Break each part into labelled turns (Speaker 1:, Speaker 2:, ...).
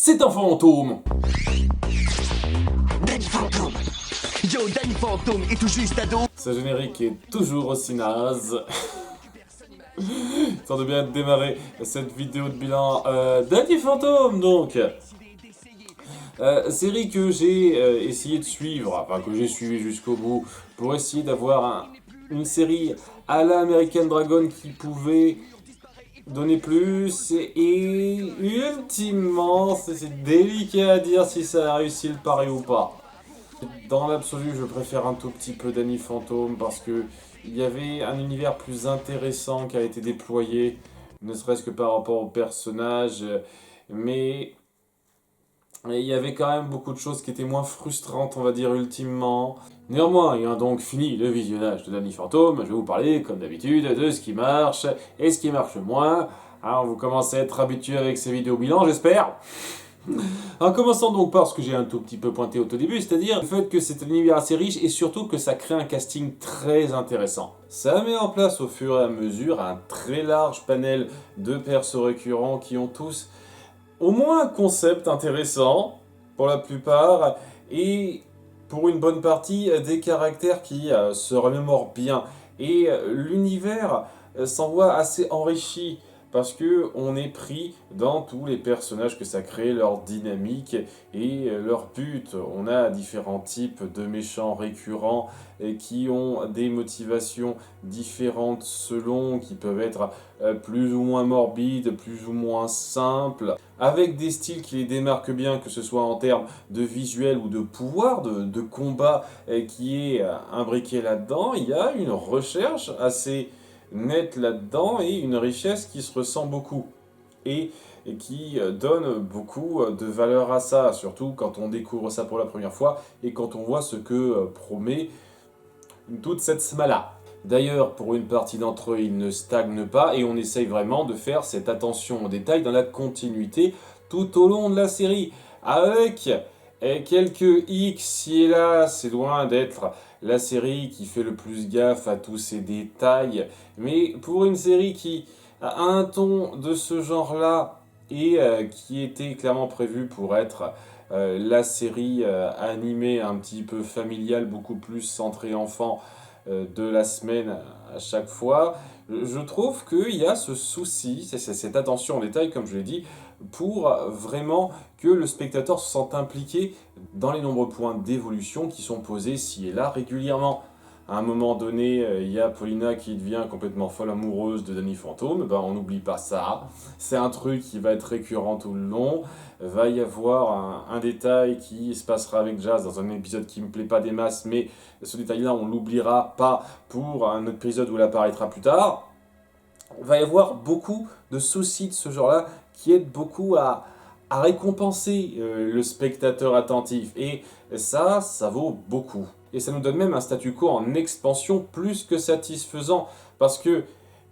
Speaker 1: C'est un fantôme.
Speaker 2: Danny Fantôme. Yo, Danny Fantôme est tout juste ado.
Speaker 1: Ce générique est toujours aussi naze. Tant de bien démarrer cette vidéo de bilan Danny Fantôme donc. Série que j'ai essayé de suivre, enfin que j'ai suivi jusqu'au bout, pour essayer d'avoir une série à la American Dragon qui pouvait donner plus, et ultimement, c'est délicat à dire si ça a réussi le pari ou pas. Dans l'absolu, je préfère un tout petit peu Danny Fantôme parce que il y avait un univers plus intéressant qui a été déployé, ne serait-ce que par rapport au personnage, mais il y avait quand même beaucoup de choses qui étaient moins frustrantes, on va dire, ultimement. Néanmoins, ayant donc fini le visionnage de Danny Fantôme, je vais vous parler, comme d'habitude, de ce qui marche et ce qui marche moins. Alors, vous commencez à être habitué avec ces vidéos bilan, j'espère. En commençant donc par ce que j'ai un tout petit peu pointé au tout début, c'est-à-dire le fait que c'est un univers assez riche et surtout que ça crée un casting très intéressant. Ça met en place au fur et à mesure un très large panel de persos récurrents qui ont tous au moins un concept intéressant pour la plupart et pour une bonne partie des caractères qui se remémorent bien. Et l'univers s'en voit assez enrichi parce que on est pris dans tous les personnages que ça crée, leur dynamique et leur but. On a différents types de méchants récurrents qui ont des motivations différentes selon, qui peuvent être plus ou moins morbides, plus ou moins simples, avec des styles qui les démarquent bien, que ce soit en termes de visuel ou de pouvoir, de combat qui est imbriqué là-dedans. Il y a une recherche assez nette là-dedans et une richesse qui se ressent beaucoup et qui donne beaucoup de valeur à ça, surtout quand on découvre ça pour la première fois et quand on voit ce que promet toute cette smala. D'ailleurs, pour une partie d'entre eux, ils ne stagnent pas et on essaye vraiment de faire cette attention aux détails dans la continuité tout au long de la série. Avec quelques X ci et là, c'est loin d'être la série qui fait le plus gaffe à tous ces détails. Mais pour une série qui a un ton de ce genre-là et qui était clairement prévue pour être la série animée un petit peu familiale, beaucoup plus centrée enfant, de la semaine à chaque fois, je trouve qu'il y a ce souci, cette attention en détail, comme je l'ai dit, pour vraiment que le spectateur se sente impliqué dans les nombreux points d'évolution qui sont posés ci et là régulièrement. À un moment donné, il y a Paulina qui devient complètement folle amoureuse de Danny Fantôme. Ben, on n'oublie pas ça. C'est un truc qui va être récurrent tout le long. Va y avoir un détail qui se passera avec Jazz dans un épisode qui me plaît pas des masses, mais ce détail-là, on l'oubliera pas pour un autre épisode où il apparaîtra plus tard. Va y avoir beaucoup de soucis de ce genre-là qui aident beaucoup à récompenser le spectateur attentif. Et ça vaut beaucoup. Et ça nous donne même un statu quo en expansion plus que satisfaisant. Parce que,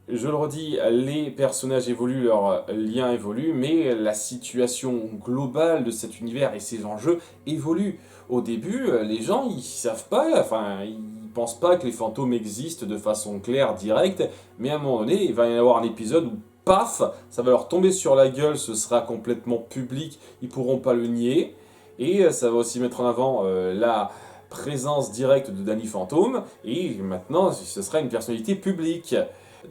Speaker 1: je le redis, les personnages évoluent, leurs liens évoluent, mais la situation globale de cet univers et ses enjeux évoluent. Au début, les gens, ils savent pas, enfin, ils pensent pas que les fantômes existent de façon claire, directe, mais à un moment donné, il va y avoir un épisode où paf, ça va leur tomber sur la gueule, ce sera complètement public, ils pourront pas le nier, et ça va aussi mettre en avant la présence directe de Danny Fantôme, et maintenant ce sera une personnalité publique.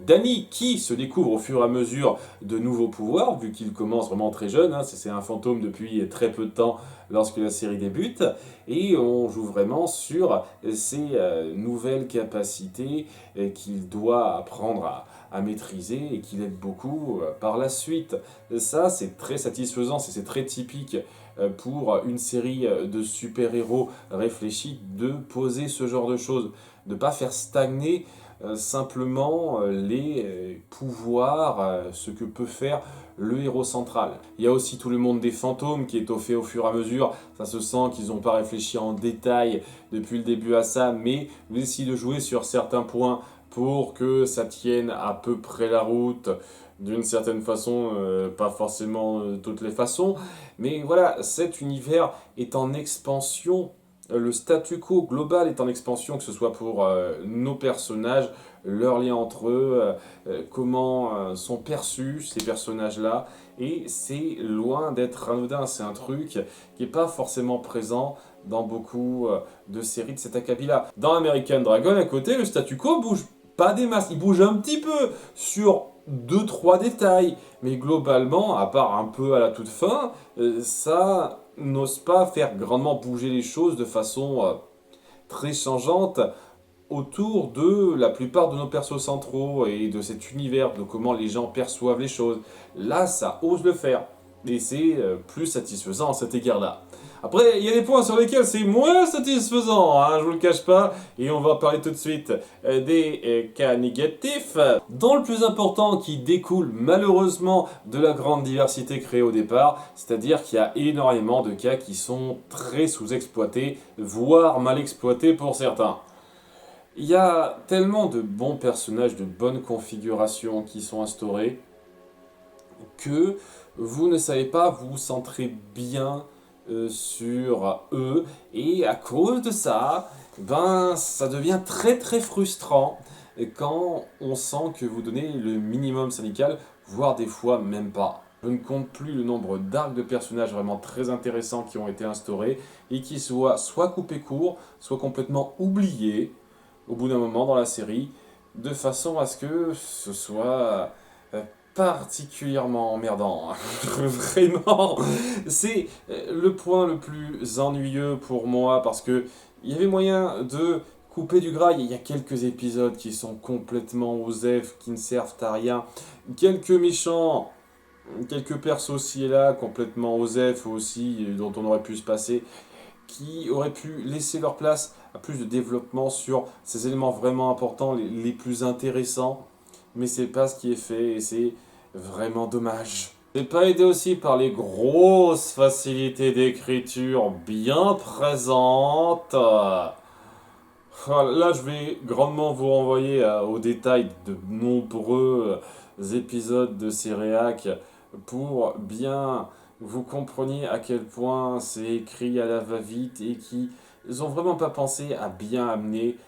Speaker 1: Danny qui se découvre au fur et à mesure de nouveaux pouvoirs, vu qu'il commence vraiment très jeune, hein, c'est un fantôme depuis très peu de temps lorsque la série débute, et on joue vraiment sur ses nouvelles capacités qu'il doit apprendre à maîtriser et qu'il aide beaucoup par la suite. Ça, c'est très satisfaisant, c'est très typique pour une série de super-héros réfléchis de poser ce genre de choses, de ne pas faire stagner simplement les pouvoirs, ce que peut faire le héros central. Il y a aussi tout le monde des fantômes qui est fait au fur et à mesure, ça se sent qu'ils n'ont pas réfléchi en détail depuis le début à ça, mais vous essayez de jouer sur certains points pour que ça tienne à peu près la route, d'une certaine façon, pas forcément toutes les façons, mais voilà, cet univers est en expansion Le statu quo global est en expansion, que ce soit pour nos personnages, leurs liens entre eux, comment sont perçus ces personnages-là. Et c'est loin d'être anodin, c'est un truc qui n'est pas forcément présent dans beaucoup de séries de cet acabit-là. Dans American Dragon, à côté, le statu quo bouge pas des masses, il bouge un petit peu sur deux trois détails, mais globalement, à part un peu à la toute fin, ça n'ose pas faire grandement bouger les choses de façon très changeante autour de la plupart de nos persos centraux et de cet univers, de comment les gens perçoivent les choses. Là, ça ose le faire. Et c'est plus satisfaisant à cet égard-là. Après, il y a des points sur lesquels c'est moins satisfaisant, hein, je vous le cache pas, et on va parler tout de suite des cas négatifs, dont le plus important qui découle malheureusement de la grande diversité créée au départ, c'est-à-dire qu'il y a énormément de cas qui sont très sous-exploités, voire mal exploités pour certains. Il y a tellement de bons personnages, de bonnes configurations qui sont instaurées, que vous ne savez pas vous centrer bien sur eux, et à cause de ça, ben ça devient très très frustrant quand on sent que vous donnez le minimum syndical, voire des fois même pas. Je ne compte plus le nombre d'arcs de personnages vraiment très intéressants qui ont été instaurés et qui soient soit coupés court, soit complètement oubliés au bout d'un moment dans la série, de façon à ce que ce soit particulièrement emmerdant. Vraiment, c'est le point le plus ennuyeux pour moi parce que il y avait moyen de couper du gras. Il y a quelques épisodes qui sont complètement osef, qui ne servent à rien. Quelques méchants, quelques persos ci et là, complètement osef aussi, dont on aurait pu se passer, qui auraient pu laisser leur place à plus de développement sur ces éléments vraiment importants, les plus intéressants. Mais c'est pas ce qui est fait et c'est vraiment dommage. C'est pas aidé aussi par les grosses facilités d'écriture bien présentes. Là, je vais grandement vous renvoyer aux détails de nombreux épisodes de ces réacs pour bien vous compreniez à quel point c'est écrit à la va-vite et qu'ils n'ont vraiment pas pensé à bien amener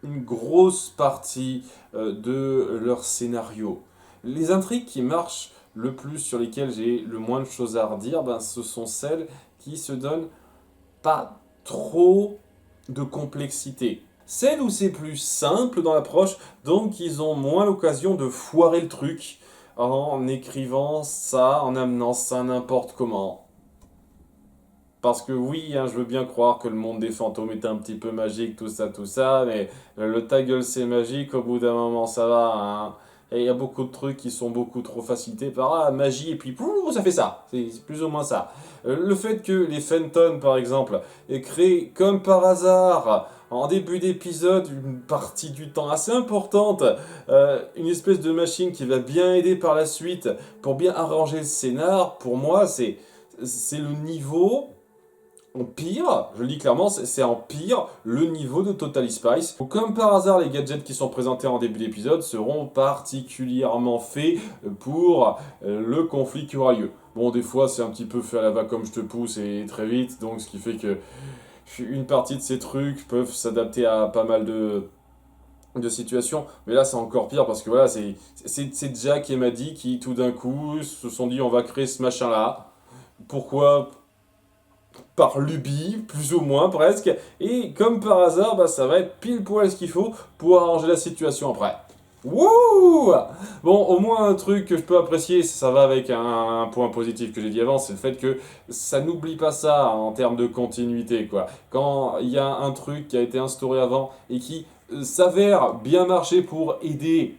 Speaker 1: une grosse partie de leur scénario. Les intrigues qui marchent le plus, sur lesquelles j'ai le moins de choses à redire, ben, ce sont celles qui se donnent pas trop de complexité. Celles où c'est plus simple dans l'approche, donc ils ont moins l'occasion de foirer le truc en écrivant ça, en amenant ça n'importe comment. Parce que oui, hein, je veux bien croire que le monde des fantômes est un petit peu magique, tout ça, mais le ta gueule c'est magique, au bout d'un moment ça va, hein. Et il y a beaucoup de trucs qui sont beaucoup trop facilités par magie, et puis pouf, ça fait ça, c'est plus ou moins ça. Le fait que les Fenton, par exemple, aient créé comme par hasard, en début d'épisode, une partie du temps assez importante, une espèce de machine qui va bien aider par la suite pour bien arranger le scénar, pour moi c'est le niveau en pire, je le dis clairement, c'est en pire le niveau de Totally Spice. Donc, comme par hasard, les gadgets qui sont présentés en début d'épisode seront particulièrement faits pour le conflit qui aura lieu. Bon, des fois, c'est un petit peu fait à la va comme je te pousse et très vite, donc ce qui fait que une partie de ces trucs peuvent s'adapter à pas mal de situations, mais là c'est encore pire parce que voilà, c'est Jack et Maddie qui tout d'un coup se sont dit on va créer ce machin là. Pourquoi? Par lubie, plus ou moins presque, et comme par hasard, bah, ça va être pile poil ce qu'il faut pour arranger la situation après. Wouh! Bon, au moins un truc que je peux apprécier, ça va avec un point positif que j'ai dit avant, c'est le fait que ça n'oublie pas ça en termes de continuité, quoi. Quand il y a un truc qui a été instauré avant et qui s'avère bien marcher pour aider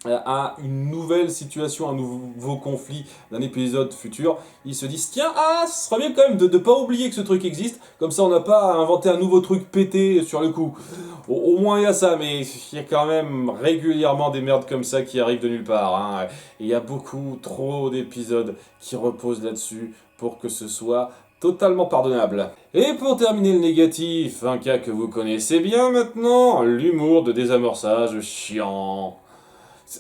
Speaker 1: à une nouvelle situation, un nouveau conflit d'un épisode futur, ils se disent tiens, ce serait bien quand même de ne pas oublier que ce truc existe, comme ça on n'a pas à inventer un nouveau truc pété sur le coup. Au moins il y a ça, mais il y a quand même régulièrement des merdes comme ça qui arrivent de nulle part, hein. Et il y a beaucoup trop d'épisodes qui reposent là-dessus pour que ce soit totalement pardonnable. Et pour terminer le négatif, un cas que vous connaissez bien maintenant, l'humour de désamorçage chiant.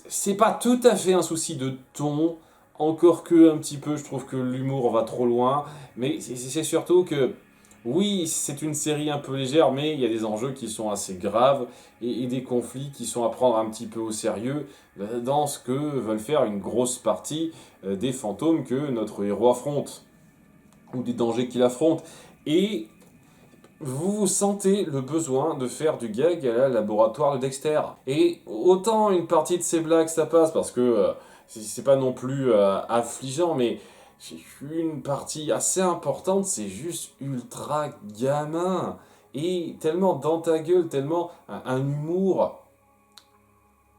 Speaker 1: C'est pas tout à fait un souci de ton, encore que un petit peu, je trouve que l'humour va trop loin, mais c'est surtout que Oui, c'est une série un peu légère, mais il y a des enjeux qui sont assez graves et des conflits qui sont à prendre un petit peu au sérieux dans ce que veulent faire une grosse partie des fantômes que notre héros affronte ou des dangers qu'il affronte. Et vous sentez le besoin de faire du gag à la laboratoire de Dexter. Et autant une partie de ces blagues ça passe parce que c'est pas non plus affligeant, mais une partie assez importante, c'est juste ultra gamin. Et tellement dans ta gueule, tellement un humour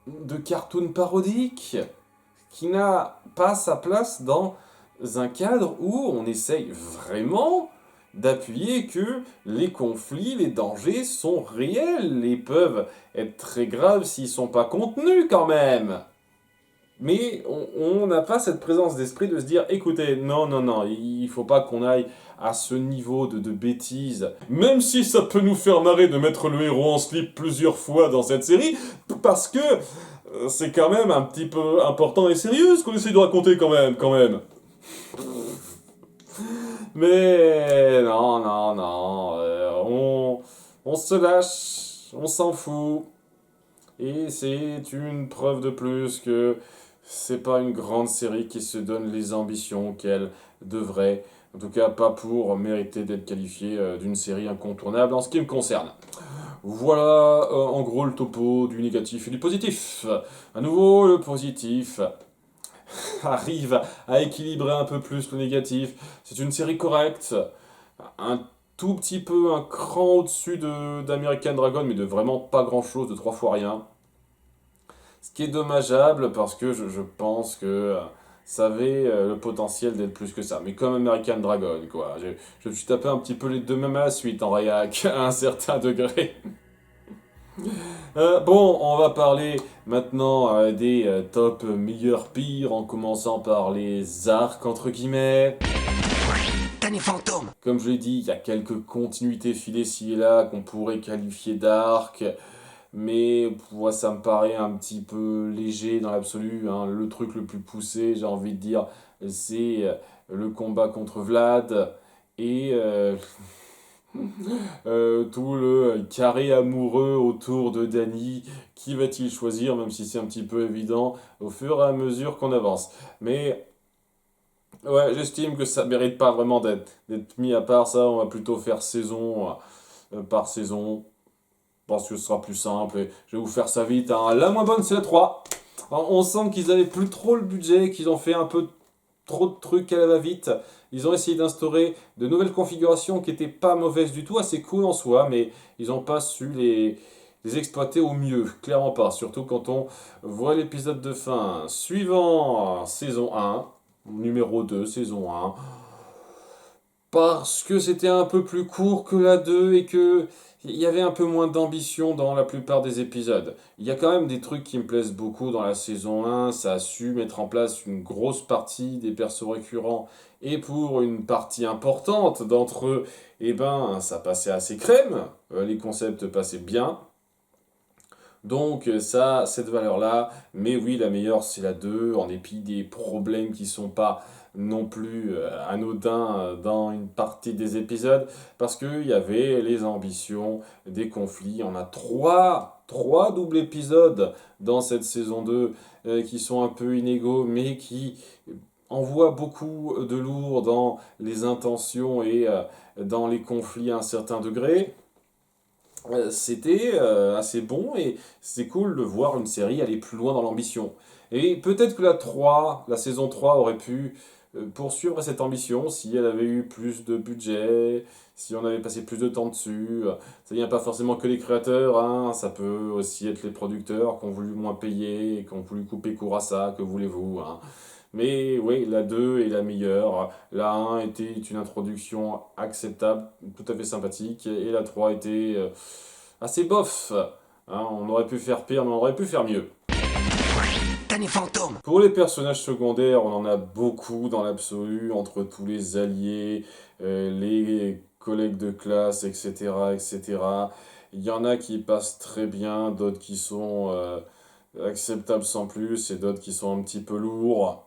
Speaker 1: de cartoon parodique qui n'a pas sa place dans un cadre où on essaye vraiment d'appuyer que les conflits, les dangers sont réels et peuvent être très graves s'ils sont pas contenus quand même. Mais on n'a pas cette présence d'esprit de se dire, écoutez, non, non, non, il faut pas qu'on aille à ce niveau de bêtises. Même si ça peut nous faire marrer de mettre le héros en slip plusieurs fois dans cette série, parce que c'est quand même un petit peu important et sérieux ce qu'on essaie de raconter quand même, quand même. Mais non, non, non, on se lâche, on s'en fout. Et c'est une preuve de plus que c'est pas une grande série qui se donne les ambitions qu'elle devrait. En tout cas, pas pour mériter d'être qualifiée d'une série incontournable en ce qui me concerne. Voilà en gros le topo du négatif et du positif. À nouveau, le positif arrive à équilibrer un peu plus le négatif. C'est une série correcte, un tout petit peu un cran au-dessus d'American Dragon, mais de vraiment pas grand-chose, de 3 fois rien. Ce qui est dommageable parce que je pense que ça avait le potentiel d'être plus que ça. Mais comme American Dragon, quoi. Je me suis tapé un petit peu les deux mêmes à la suite en réac, à un certain degré. Bon, on va parler maintenant des top meilleurs pires, en commençant par les arcs, entre guillemets.
Speaker 2: Danny Fantôme.
Speaker 1: Comme je l'ai dit, il y a quelques continuités filées ci et là qu'on pourrait qualifier d'arcs. Mais moi, ça me paraît un petit peu léger dans l'absolu, hein. Le truc le plus poussé, j'ai envie de dire, c'est le combat contre Vlad et tout le carré amoureux autour de Danny. Qui va-t-il choisir, même si c'est un petit peu évident au fur et à mesure qu'on avance. Mais ouais, j'estime que ça mérite pas vraiment d'être mis à part ça. On va plutôt faire saison par saison. Je pense que ce sera plus simple et je vais vous faire ça vite, hein. La moins bonne, c'est la 3. Alors, on sent qu'ils avaient plus trop le budget, qu'ils ont fait un peu trop de trucs à la va-vite. Ils ont essayé d'instaurer de nouvelles configurations qui n'étaient pas mauvaises du tout, assez cool en soi, mais ils n'ont pas su les exploiter au mieux, clairement pas. Surtout quand on voit l'épisode de fin suivant saison 1, numéro 2, saison 1, parce que c'était un peu plus court que la 2 et que il y avait un peu moins d'ambition dans la plupart des épisodes. Il y a quand même des trucs qui me plaisent beaucoup dans la saison 1, ça a su mettre en place une grosse partie des persos récurrents et pour une partie importante d'entre eux, eh ben ça passait assez crème, les concepts passaient bien. Donc ça, cette valeur-là, mais oui, la meilleure c'est la 2 en dépit des problèmes qui sont pas non plus anodins dans une partie des épisodes, parce qu'il y avait les ambitions, des conflits. On a trois doubles épisodes dans cette saison 2 qui sont un peu inégaux, mais qui envoient beaucoup de lourd dans les intentions et dans les conflits à un certain degré. C'était assez bon et c'est cool de voir une série aller plus loin dans l'ambition. Et peut-être que la saison 3 aurait pu poursuivre cette ambition si elle avait eu plus de budget, si on avait passé plus de temps dessus. Ça vient pas forcément que les créateurs, hein, ça peut aussi être les producteurs qui ont voulu moins payer, et qui ont voulu couper court à ça, que voulez-vous, hein. Mais oui, la 2 est la meilleure. La 1 était une introduction acceptable, tout à fait sympathique. Et la 3 était assez bof. Hein, on aurait pu faire pire, mais on aurait pu faire mieux.
Speaker 2: Danny Fantôme.
Speaker 1: Pour les personnages secondaires, on en a beaucoup dans l'absolu, entre tous les alliés, les collègues de classe, etc., etc. Il y en a qui passent très bien, d'autres qui sont acceptables sans plus, et d'autres qui sont un petit peu lourds.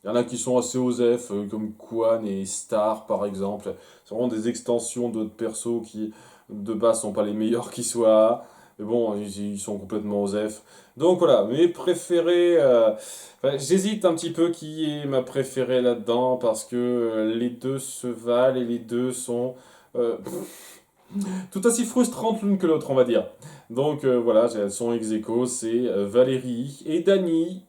Speaker 1: Il y en a qui sont assez osef, comme Quan et Star par exemple. C'est vraiment des extensions d'autres persos qui de base sont pas les meilleurs qui soient. Mais bon, ils sont complètement osef. Donc voilà, mes préférés. Enfin, j'hésite un petit peu qui est ma préférée là-dedans parce que les deux se valent et les deux sont tout aussi frustrantes l'une que l'autre, on va dire. Donc voilà, elles sont ex aequo, c'est Valérie et Dany.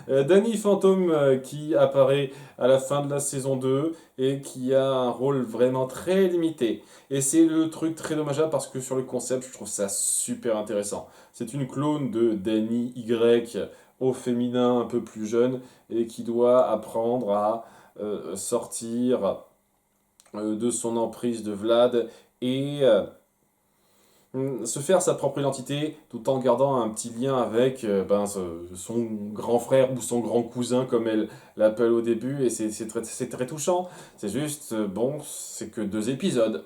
Speaker 1: Danny Phantom qui apparaît à la fin de la saison 2 et qui a un rôle vraiment très limité. Et c'est le truc très dommageable parce que sur le concept, je trouve ça super intéressant. C'est une clone de Danny Y au féminin un peu plus jeune et qui doit apprendre à sortir de son emprise de Vlad et se faire sa propre identité tout en gardant un petit lien avec son grand frère ou son grand cousin comme elle l'appelle au début et c'est très touchant. C'est juste, bon, c'est que 2 épisodes.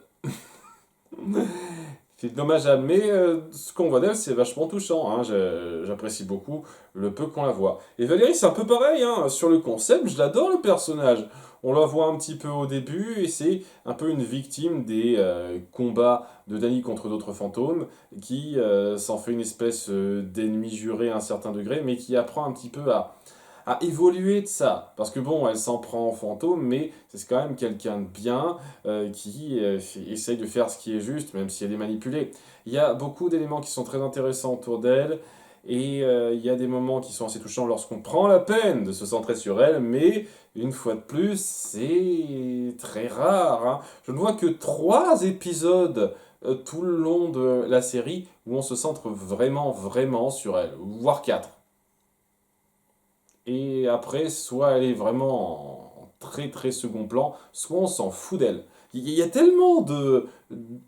Speaker 1: C'est dommageable, mais ce qu'on voit d'elle, c'est vachement touchant. Hein. J'apprécie beaucoup le peu qu'on la voit. Et Valérie, c'est un peu pareil. Hein. Sur le concept, je l'adore le personnage. On la voit un petit peu au début et c'est un peu une victime des combats de Dany contre d'autres fantômes qui s'en fait une espèce d'ennemi juré à un certain degré, mais qui apprend un petit peu à évoluer de ça. Parce que bon, elle s'en prend en fantôme, mais c'est quand même quelqu'un de bien qui essaye de faire ce qui est juste, même si elle est manipulée. Il y a beaucoup d'éléments qui sont très intéressants autour d'elle, et il y a des moments qui sont assez touchants lorsqu'on prend la peine de se centrer sur elle, mais une fois de plus, c'est très rare. Hein. Je ne vois que 3 épisodes tout le long de la série où on se centre vraiment sur elle, voire 4. Et après, soit elle est vraiment en très second plan, soit on s'en fout d'elle. Il y a tellement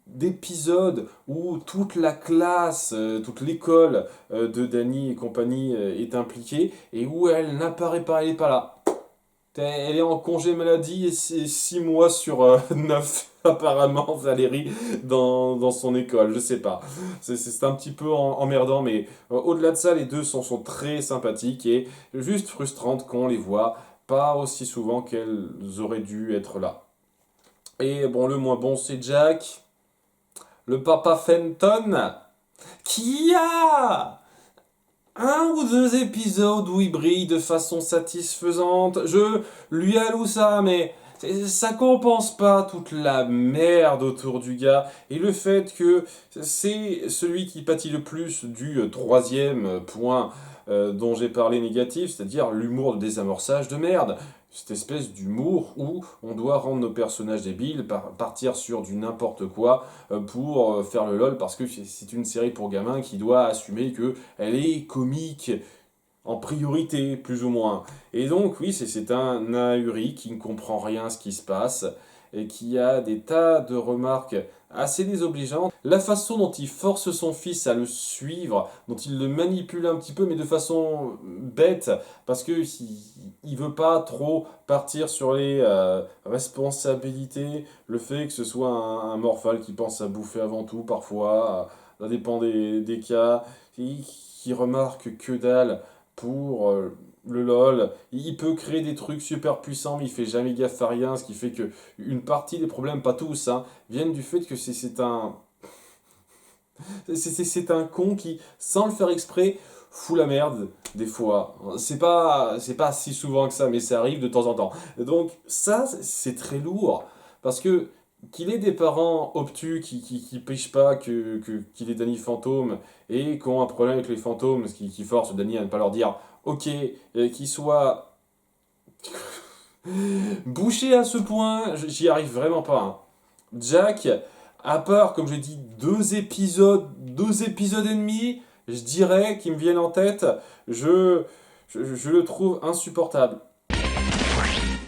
Speaker 1: d'épisodes où toute la classe, toute l'école de Dany et compagnie est impliquée et où elle n'apparaît pas, elle n'est pas là. Elle est en congé maladie et c'est 6 mois sur 9 apparemment Valérie dans son école, je sais pas. C'est un petit peu emmerdant, mais au-delà de ça, les deux sont très sympathiques et juste frustrantes qu'on les voit pas aussi souvent qu'elles auraient dû être là. Et bon, le moins bon, c'est Jack, le papa Fenton, qui a 1 ou 2 épisodes où il brille de façon satisfaisante. Je lui alloue ça, mais ça compense pas toute la merde autour du gars. Et le fait que c'est celui qui pâtit le plus du troisième point dont j'ai parlé négatif, c'est-à-dire l'humour de désamorçage de merde. Cette espèce d'humour où on doit rendre nos personnages débiles, partir sur du n'importe quoi pour faire le lol, parce que c'est une série pour gamins qui doit assumer que elle est comique en priorité, plus ou moins. Et donc, oui, c'est un ahuri qui ne comprend rien à ce qui se passe et qui a des tas de remarques assez désobligeantes. La façon dont il force son fils à le suivre, dont il le manipule un petit peu, mais de façon bête, parce que il veut pas trop partir sur les responsabilités, le fait que ce soit un morphal qui pense à bouffer avant tout, parfois, ça dépend des cas, qui remarque que dalle pour le LOL. Il peut créer des trucs super puissants, mais il fait jamais gaffe à rien, ce qui fait que une partie des problèmes, pas tous, hein, viennent du fait que c'est un c'est un con qui, sans le faire exprès, fout la merde des fois. C'est pas si souvent que ça, mais ça arrive de temps en temps. Donc ça, c'est très lourd. Parce que qu'il ait des parents obtus qui pêchent pas qu'il est Danny Fantôme et qui ont un problème avec les fantômes, ce qui force Danny à ne pas leur dire ok, qu'il soit bouché à ce point, j'y arrive vraiment pas. Hein. Jack, à part, comme j'ai dit, 2 épisodes et demi, je dirais, qui me viennent en tête, je le trouve insupportable.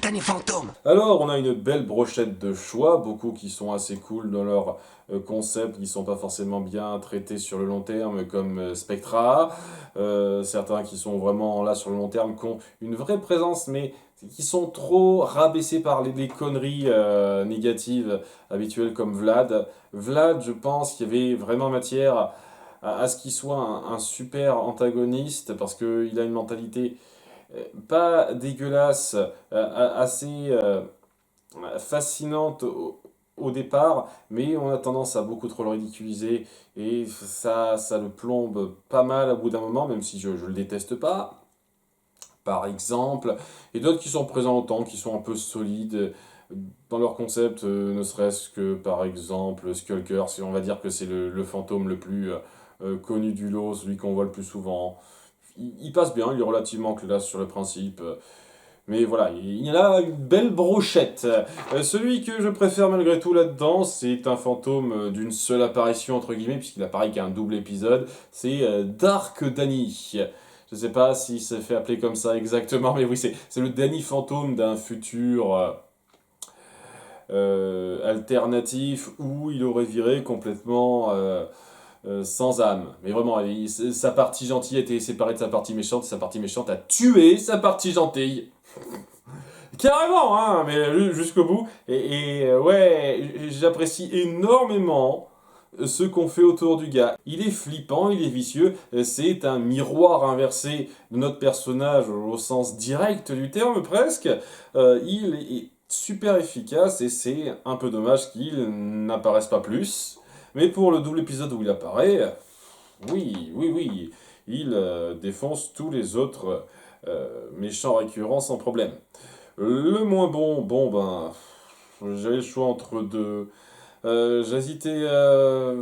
Speaker 2: Danny Fantôme.
Speaker 1: Alors, on a une belle brochette de choix, beaucoup qui sont assez cool dans leur concept, qui sont pas forcément bien traités sur le long terme, comme Spectra. Certains qui sont vraiment là sur le long terme, qui ont une vraie présence, mais qui sont trop rabaissés par les conneries négatives habituelles comme Vlad. Vlad, je pense qu'il y avait vraiment matière à ce qu'il soit un super antagoniste, parce qu'il a une mentalité pas dégueulasse, assez fascinante au départ, mais on a tendance à beaucoup trop le ridiculiser et ça le plombe pas mal au bout d'un moment, même si je le déteste pas. Par exemple, et d'autres qui sont présents autant, qui sont un peu solides dans leur concept, ne serait-ce que par exemple Skulker, si on va dire que c'est le fantôme le plus connu du lot, celui qu'on voit le plus souvent. Il passe bien, il est relativement classe sur le principe. Mais voilà, il y en a une belle brochette. Celui que je préfère malgré tout là-dedans, c'est un fantôme d'une seule apparition, entre guillemets, puisqu'il apparaît qu'à un double épisode. C'est Dark Danny. Je sais pas si ça fait appeler comme ça exactement, mais oui, c'est le Danny fantôme d'un futur alternatif où il aurait viré complètement sans âme. Mais vraiment, sa partie gentille a été séparée de sa partie méchante, et sa partie méchante a tué sa partie gentille. Carrément, hein, mais jusqu'au bout. Ouais, j'apprécie énormément ce qu'on fait autour du gars. Il est flippant, il est vicieux, c'est un miroir inversé de notre personnage au sens direct du terme presque. Il est super efficace et c'est un peu dommage qu'il n'apparaisse pas plus. Mais pour le double épisode où il apparaît, oui, il défonce tous les autres méchants récurrents sans problème. Le moins bon, bon ben, j'avais le choix entre deux. J'hésitais à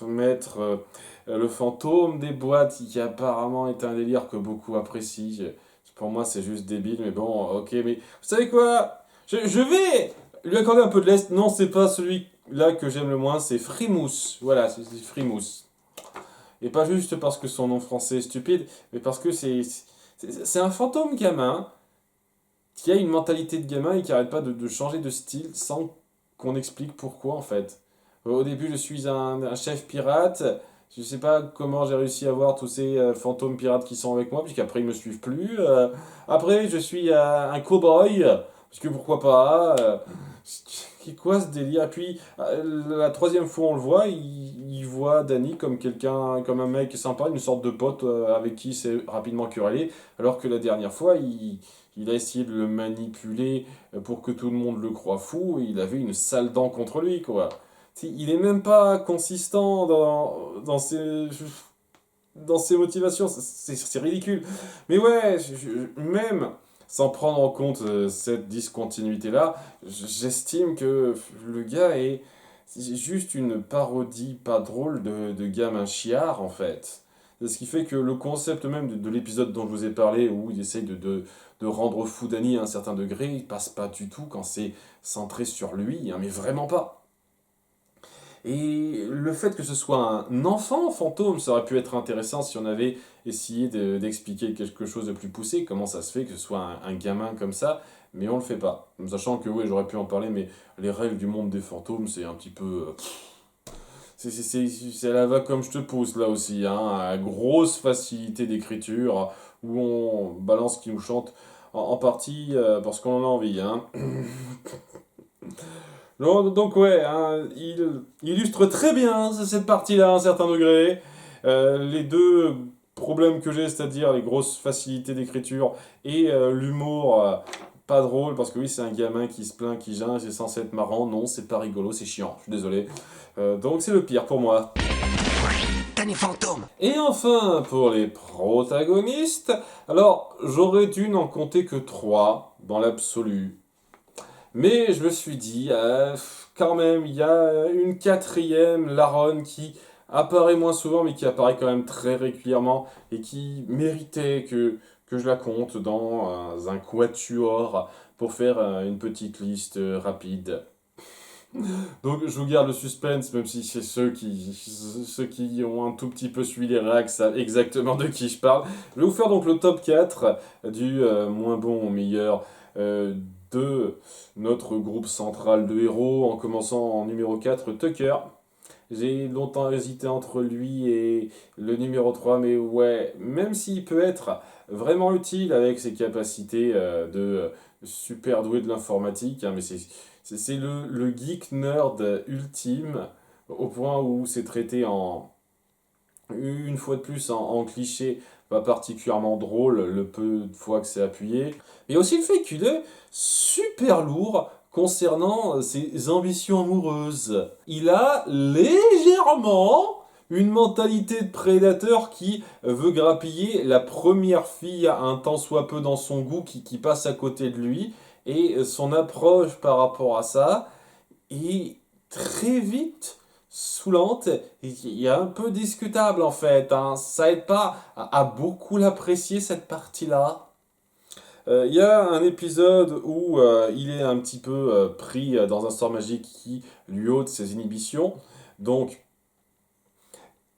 Speaker 1: mettre le fantôme des boîtes, qui apparemment est un délire que beaucoup apprécient. Pour moi, c'est juste débile, mais bon, ok, mais vous savez quoi? Je vais lui accorder un peu de lest. Non, c'est pas celui-là que j'aime le moins, c'est Frimousse. Voilà, c'est Frimousse. Et pas juste parce que son nom français est stupide, mais parce que c'est un fantôme gamin qui a une mentalité de gamin et qui arrête pas de changer de style sans qu'on explique pourquoi en fait. Au début, je suis un chef pirate. Je sais pas comment j'ai réussi à voir tous ces fantômes pirates qui sont avec moi, puisqu'après ils me suivent plus. Après, je suis un cow-boy, parce que pourquoi pas. C'est quoi ce délire? Et puis, la troisième fois on le voit, il voit Danny comme quelqu'un, comme un mec sympa, une sorte de pote avec qui il s'est rapidement querellé, alors que la dernière fois, il a essayé de le manipuler pour que tout le monde le croie fou, et il avait une sale dent contre lui, quoi. Il est même pas consistant dans ses motivations, c'est ridicule. Mais ouais, même sans prendre en compte cette discontinuité-là, j'estime que le gars c'est juste une parodie pas drôle de gamin chiard, en fait. C'est ce qui fait que le concept même de l'épisode dont je vous ai parlé, où il essaye de rendre fou Danny à un certain degré, il passe pas du tout quand c'est centré sur lui, hein, mais vraiment pas. Et le fait que ce soit un enfant fantôme, ça aurait pu être intéressant si on avait essayé d'expliquer quelque chose de plus poussé, comment ça se fait que ce soit un gamin comme ça, mais on le fait pas. Sachant que oui, j'aurais pu en parler, mais les règles du monde des fantômes, c'est un petit peu... c'est la va comme je te pousse là aussi, hein, à grosse facilité d'écriture, où on balance ce qui nous chante en partie parce qu'on en a envie, hein. Non, donc ouais, hein, il illustre très bien cette partie-là à un certain degré. Les deux problèmes que j'ai, c'est-à-dire les grosses facilités d'écriture et l'humour pas drôle, parce que oui, c'est un gamin qui se plaint, qui gêne, c'est censé être marrant. Non, c'est pas rigolo, c'est chiant, je suis désolé. Donc c'est le pire pour moi.
Speaker 2: Danny Fantôme.
Speaker 1: Et enfin, pour les protagonistes, alors j'aurais dû n'en compter que trois dans l'absolu. Mais je me suis dit, quand même, il y a une quatrième, Laronne, qui apparaît moins souvent, mais qui apparaît quand même très régulièrement, et qui méritait que je la compte dans un quatuor pour faire une petite liste rapide. Donc je vous garde le suspense, même si c'est ceux qui ont un tout petit peu suivi les réacs savent exactement de qui je parle. Je vais vous faire donc le top 4 du moins bon au meilleur de notre groupe central de héros, en commençant en numéro 4, Tucker. J'ai longtemps hésité entre lui et le numéro 3, mais ouais, même s'il peut être vraiment utile avec ses capacités de super doué de l'informatique, hein, mais c'est le geek nerd ultime, au point où c'est traité une fois de plus en cliché, pas particulièrement drôle le peu de fois que c'est appuyé. Mais aussi le fait qu'il est super lourd concernant ses ambitions amoureuses. Il a légèrement une mentalité de prédateur qui veut grappiller la première fille un tant soit peu dans son goût qui passe à côté de lui. Et son approche par rapport à ça est très vite saoulante et un peu discutable en fait, hein. Ça aide pas à beaucoup l'apprécier cette partie-là. Il y a un épisode où il est un petit peu pris dans un sort magique qui lui ôte ses inhibitions. Donc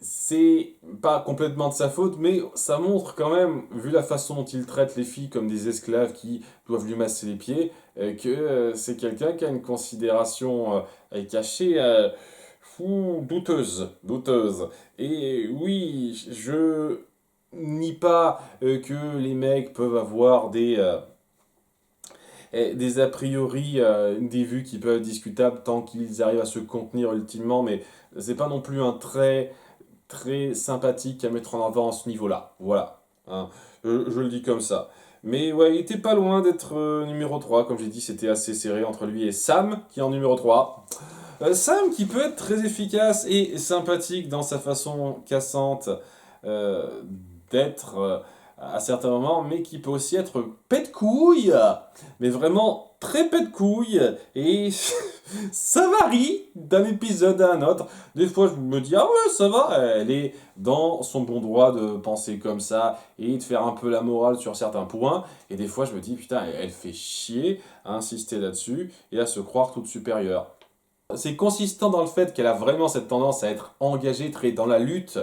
Speaker 1: c'est pas complètement de sa faute, mais ça montre quand même, vu la façon dont il traite les filles comme des esclaves qui doivent lui masser les pieds, que c'est quelqu'un qui a une considération cachée douteuse, douteuse. Et oui, je nie pas que les mecs peuvent avoir des a priori, des vues qui peuvent être discutables tant qu'ils arrivent à se contenir ultimement, mais c'est pas non plus un trait très sympathique à mettre en avant à ce niveau-là. Voilà. Hein. Je le dis comme ça. Mais ouais, il était pas loin d'être numéro 3. Comme j'ai dit, c'était assez serré entre lui et Sam, qui est en numéro 3. Sam, qui peut être très efficace et sympathique dans sa façon cassante euh, d'être à certains moments, mais qui peut aussi être pète-couille, mais vraiment très pète-couille, et ça varie d'un épisode à un autre. Des fois, je me dis, ah ouais, ça va, elle est dans son bon droit de penser comme ça et de faire un peu la morale sur certains points, et des fois, je me dis, putain, elle fait chier à insister là-dessus et à se croire toute supérieure. C'est consistant dans le fait qu'elle a vraiment cette tendance à être engagée très dans la lutte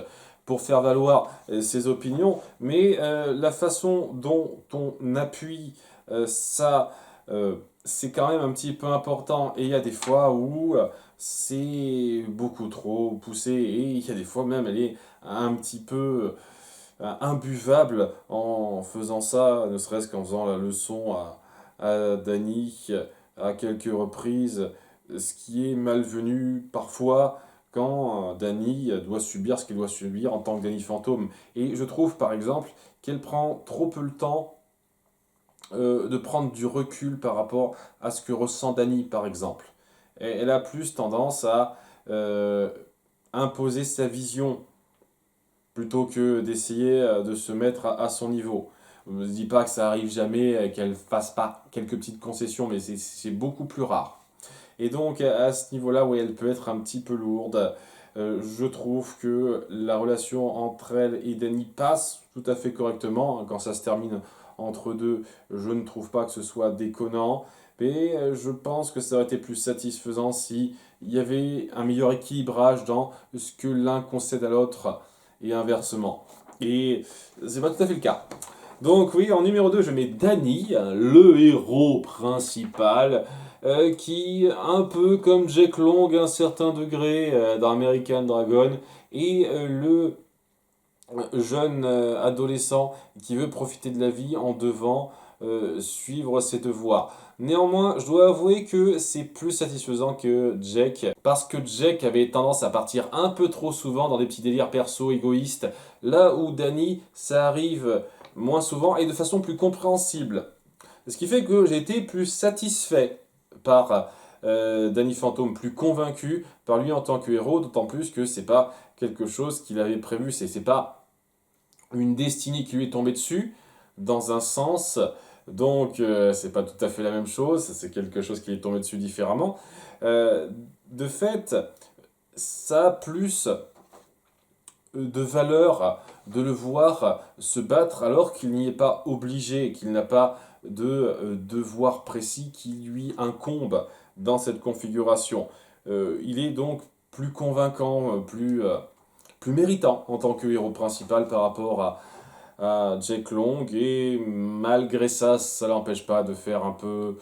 Speaker 1: pour faire valoir ses opinions, mais la façon dont on appuie ça, c'est quand même un petit peu important. Et il y a des fois où c'est beaucoup trop poussé, et il y a des fois même elle est un petit peu imbuvable en faisant ça, ne serait-ce qu'en faisant la leçon à Dany à quelques reprises, ce qui est malvenu parfois quand Dany doit subir ce qu'il doit subir en tant que Dany fantôme. Et je trouve par exemple qu'elle prend trop peu le temps de prendre du recul par rapport à ce que ressent Dany par exemple. Et elle a plus tendance à euh, imposer sa vision plutôt que d'essayer de se mettre à son niveau. Je ne dis pas que ça arrive jamais, qu'elle fasse pas quelques petites concessions, mais c'est beaucoup plus rare. Et donc à ce niveau-là, où elle peut être un petit peu lourde. Je trouve que la relation entre elle et Dany passe tout à fait correctement. Quand ça se termine entre deux, je ne trouve pas que ce soit déconnant. Mais je pense que ça aurait été plus satisfaisant si il y avait un meilleur équilibrage dans ce que l'un concède à l'autre et inversement. Et c'est pas tout à fait le cas. Donc oui, en numéro 2, je mets Dany, le héros principal, qui, un peu comme Jack Long à un certain degré dans American Dragon, est le jeune adolescent qui veut profiter de la vie en devant suivre ses devoirs. Néanmoins, je dois avouer que c'est plus satisfaisant que Jack, parce que Jack avait tendance à partir un peu trop souvent dans des petits délires perso égoïstes, là où Dany, ça arrive moins souvent et de façon plus compréhensible. Ce qui fait que j'ai été plus satisfait par Danny Phantom, plus convaincu par lui en tant que héros, d'autant plus que c'est pas quelque chose qu'il avait prévu, c'est pas une destinée qui lui est tombée dessus, dans un sens, donc c'est pas tout à fait la même chose, c'est quelque chose qui lui est tombé dessus différemment. Euh, de fait, ça a plus de valeur de le voir se battre alors qu'il n'y est pas obligé, qu'il n'a pas de devoir précis qui lui incombe dans cette configuration. Il est donc plus convaincant, plus méritant en tant que héros principal par rapport à Jack Long, et malgré ça, ça l'empêche pas de faire un peu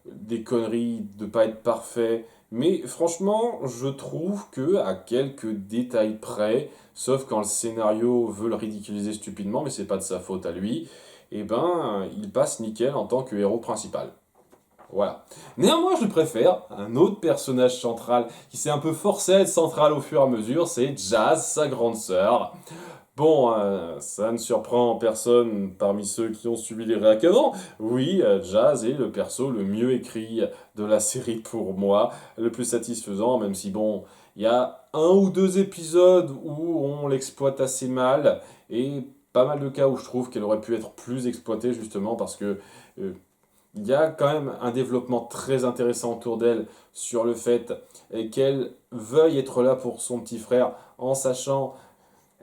Speaker 1: des conneries, de pas être parfait. Mais franchement, je trouve que à quelques détails près, sauf quand le scénario veut le ridiculiser stupidement, mais c'est pas de sa faute à lui, et ben il passe nickel en tant que héros principal. Voilà. Néanmoins, je préfère un autre personnage central qui s'est un peu forcé à être central au fur et à mesure, c'est Jazz, sa grande sœur. Bon, ça ne surprend personne parmi ceux qui ont suivi les réacs avant. Oui, Jazz est le perso le mieux écrit de la série pour moi, le plus satisfaisant, même si bon, il y a un ou deux épisodes où on l'exploite assez mal, et pas mal de cas où je trouve qu'elle aurait pu être plus exploitée justement parce que euh, il y a quand même un développement très intéressant autour d'elle sur le fait qu'elle veuille être là pour son petit frère en sachant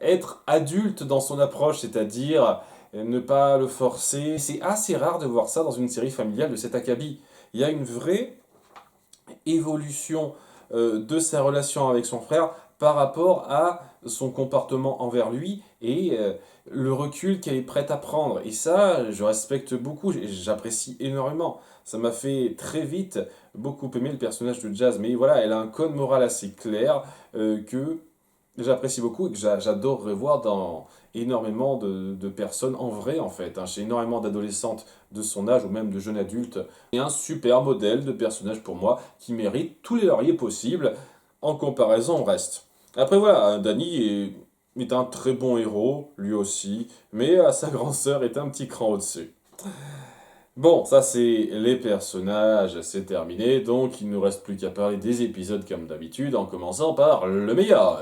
Speaker 1: être adulte dans son approche, c'est-à-dire ne pas le forcer. C'est assez rare de voir ça dans une série familiale de cet acabit. Il y a une vraie évolution de sa relation avec son frère par rapport à son comportement envers lui et le recul qu'elle est prête à prendre. Et ça, je respecte beaucoup, j'apprécie énormément. Ça m'a fait très vite beaucoup aimer le personnage de Jazz. Mais voilà, elle a un code moral assez clair que j'apprécie beaucoup et que j'adorerais voir dans énormément de personnes en vrai en fait, hein, chez énormément d'adolescentes de son âge ou même de jeunes adultes. Et un super modèle de personnage pour moi qui mérite tous les lauriers possibles en comparaison au reste. Après voilà, est un très bon héros, lui aussi, mais sa grande sœur est un petit cran au-dessus. Bon, ça c'est les personnages, c'est terminé, donc il ne nous reste plus qu'à parler des épisodes comme d'habitude, en commençant par le meilleur.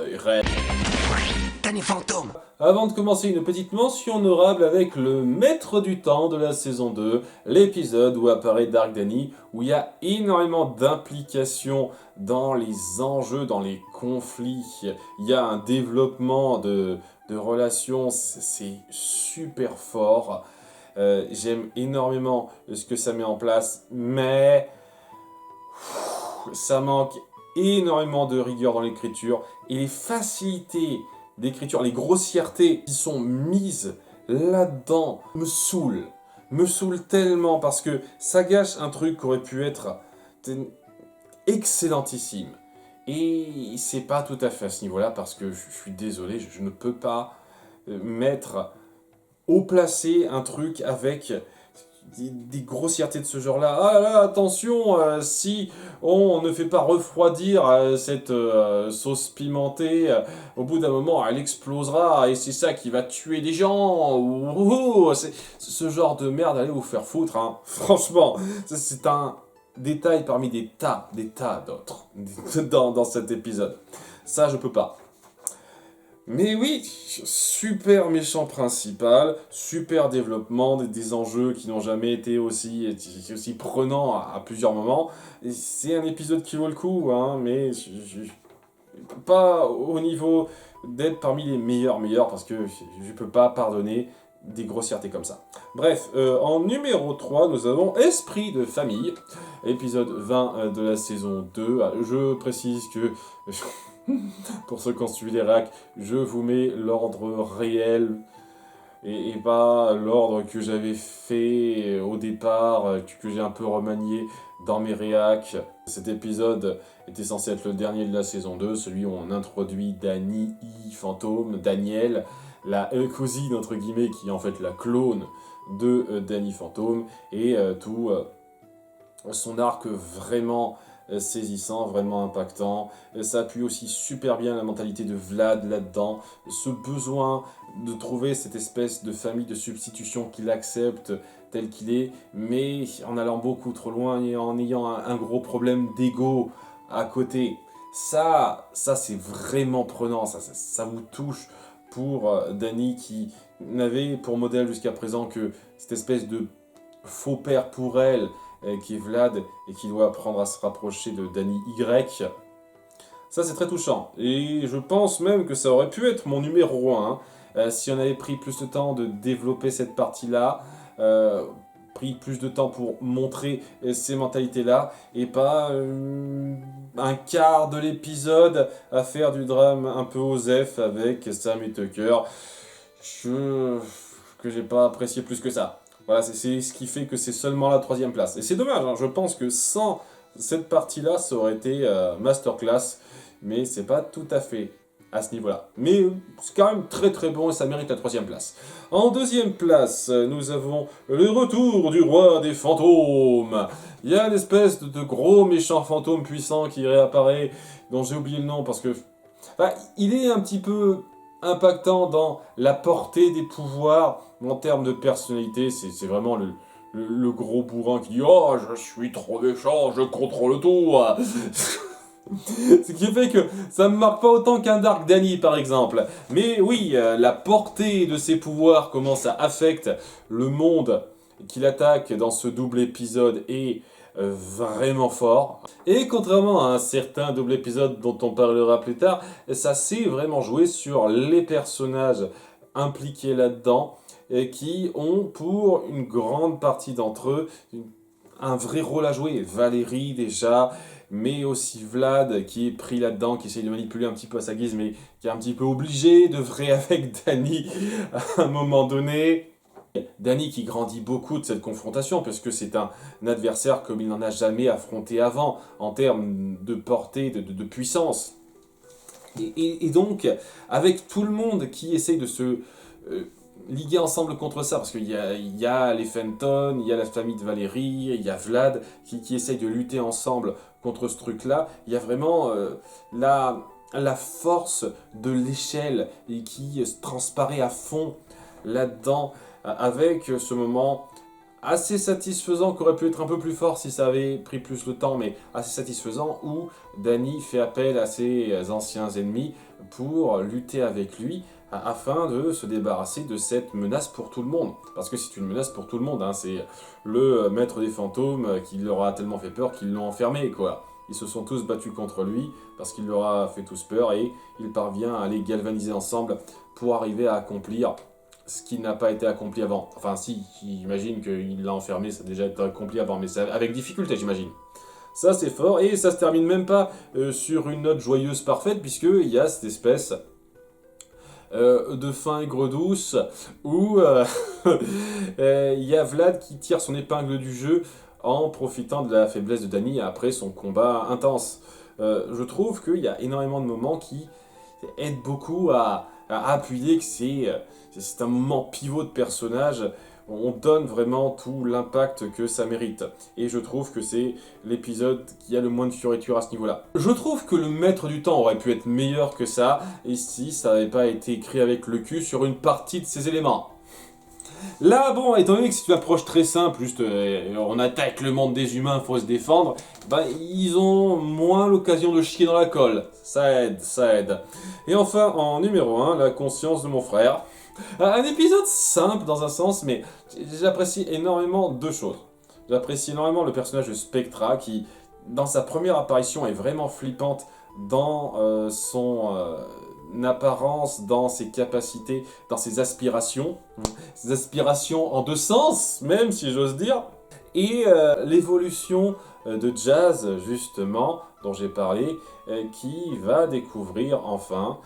Speaker 2: Danny Phantom.
Speaker 1: Avant de commencer, une petite mention honorable avec le maître du temps de la saison 2, l'épisode où apparaît Dark Danny, où il y a énormément d'implications dans les enjeux, dans les conflits, il y a un développement de relations, c'est super fort. J'aime énormément ce que ça met en place, mais ça manque énormément de rigueur dans l'écriture et les facilités d'écriture, les grossièretés qui sont mises là-dedans me saoulent tellement parce que ça gâche un truc qui aurait pu être excellentissime. Et c'est pas tout à fait à ce niveau-là parce que je suis désolé, je ne peux pas mettre haut placé un truc avec des grossièretés de ce genre-là. Ah là, attention, si on ne fait pas refroidir cette sauce pimentée, au bout d'un moment, elle explosera et c'est ça qui va tuer des gens. C'est ce genre de merde, allez vous faire foutre. Hein. Franchement, c'est un détail parmi des tas d'autres dans cet épisode. Ça, je peux pas. Mais oui, super méchant principal, super développement, des enjeux qui n'ont jamais été aussi prenants à plusieurs moments. C'est un épisode qui vaut le coup, hein, mais pas au niveau d'être parmi les meilleurs, parce que je peux pas pardonner des grossièretés comme ça. Bref, en numéro 3, nous avons Esprit de famille, épisode 20 de la saison 2. Je précise que... Pour ceux qui ont suivi les racks, je vous mets l'ordre réel et pas l'ordre que j'avais fait au départ, que j'ai un peu remanié dans mes réacs. Cet épisode était censé être le dernier de la saison 2, celui où on introduit Danny Phantom, Daniel, la cousine entre guillemets qui est en fait la clone de Danny Phantom, et tout son arc vraiment saisissant, vraiment impactant. Ça appuie aussi super bien la mentalité de Vlad là-dedans, ce besoin de trouver cette espèce de famille de substitution qu'il accepte tel qu'il est, mais en allant beaucoup trop loin et en ayant un gros problème d'ego à côté. Ça c'est vraiment prenant, ça vous touche pour Danny qui n'avait pour modèle jusqu'à présent que cette espèce de faux père pour elle, qui est Vlad et qui doit apprendre à se rapprocher de Danny Y. Ça c'est très touchant et je pense même que ça aurait pu être mon numéro 1 si on avait pris plus de temps de développer cette partie-là, pris plus de temps pour montrer ces mentalités-là et pas un quart de l'épisode à faire du drame un peu osef avec Sam et Tucker que j'ai pas apprécié plus que ça. Voilà, c'est ce qui fait que c'est seulement la 3e place. Et c'est dommage, hein, je pense que sans cette partie-là, ça aurait été masterclass, mais c'est pas tout à fait à ce niveau-là. Mais c'est quand même très très bon et ça mérite la 3e place. En 2e place, nous avons le retour du roi des fantômes. Il y a une espèce de gros méchant fantôme puissant qui réapparaît, dont j'ai oublié le nom parce que... Enfin, il est un petit peu impactant dans la portée des pouvoirs, en termes de personnalité, c'est vraiment le gros bourrin qui dit « Oh, je suis trop méchant, je contrôle tout !» Ce qui fait que ça me marque pas autant qu'un Dark Danny par exemple. Mais oui, la portée de ses pouvoirs, comment ça affecte le monde qu'il attaque dans ce double épisode est vraiment fort. Et contrairement à un certain double épisode dont on parlera plus tard, ça s'est vraiment joué sur les personnages impliqués là-dedans et qui ont pour une grande partie d'entre eux un vrai rôle à jouer. Valérie déjà, mais aussi Vlad qui est pris là-dedans, qui essaye de manipuler un petit peu à sa guise, mais qui est un petit peu obligé de vrai avec Danny à un moment donné. Danny qui grandit beaucoup de cette confrontation, parce que c'est un adversaire comme il n'en a jamais affronté avant, en termes de portée, de puissance. Et donc, avec tout le monde qui essaye de se liguer ensemble contre ça, parce qu'il y a les Fenton, il y a la famille de Valérie, il y a Vlad, qui essaye de lutter ensemble contre ce truc-là. Il y a vraiment la force de l'échelle et qui transparaît à fond là-dedans, avec ce moment assez satisfaisant, qui aurait pu être un peu plus fort si ça avait pris plus le temps, mais assez satisfaisant, où Danny fait appel à ses anciens ennemis pour lutter avec lui, afin de se débarrasser de cette menace pour tout le monde. Parce que c'est une menace pour tout le monde, hein. C'est le maître des fantômes qui leur a tellement fait peur qu'ils l'ont enfermé, quoi. Ils se sont tous battus contre lui, parce qu'il leur a fait tous peur, et il parvient à les galvaniser ensemble pour arriver à accomplir ce qui n'a pas été accompli avant. Enfin si, j'imagine qu'il l'a enfermé, ça a déjà été accompli avant, mais c'est avec difficulté, j'imagine. Ça c'est fort, et ça se termine même pas sur une note joyeuse parfaite, puisqu'il y a cette espèce de fin aigre douce, où il y a Vlad qui tire son épingle du jeu en profitant de la faiblesse de Danny après son combat intense. Je trouve qu'il y a énormément de moments qui aident beaucoup à appuyer que c'est un moment pivot de personnage. On donne vraiment tout l'impact que ça mérite. Et je trouve que c'est l'épisode qui a le moins de fioritures à ce niveau-là. Je trouve que le maître du temps aurait pu être meilleur que ça, et si ça n'avait pas été écrit avec le cul sur une partie de ces éléments. Là, bon, étant donné que c'est une approche très simple, juste on attaque le monde des humains, faut se défendre, bah, ils ont moins l'occasion de chier dans la colle. Ça aide, ça aide. Et enfin, en numéro 1, la conscience de mon frère. Un épisode simple dans un sens, mais j'apprécie énormément deux choses. J'apprécie énormément le personnage de Spectra qui, dans sa première apparition, est vraiment flippante dans son apparence, dans ses capacités, dans ses aspirations. Ses aspirations en deux sens, même si j'ose dire. Et l'évolution de Jazz, justement, dont j'ai parlé, qui va découvrir enfin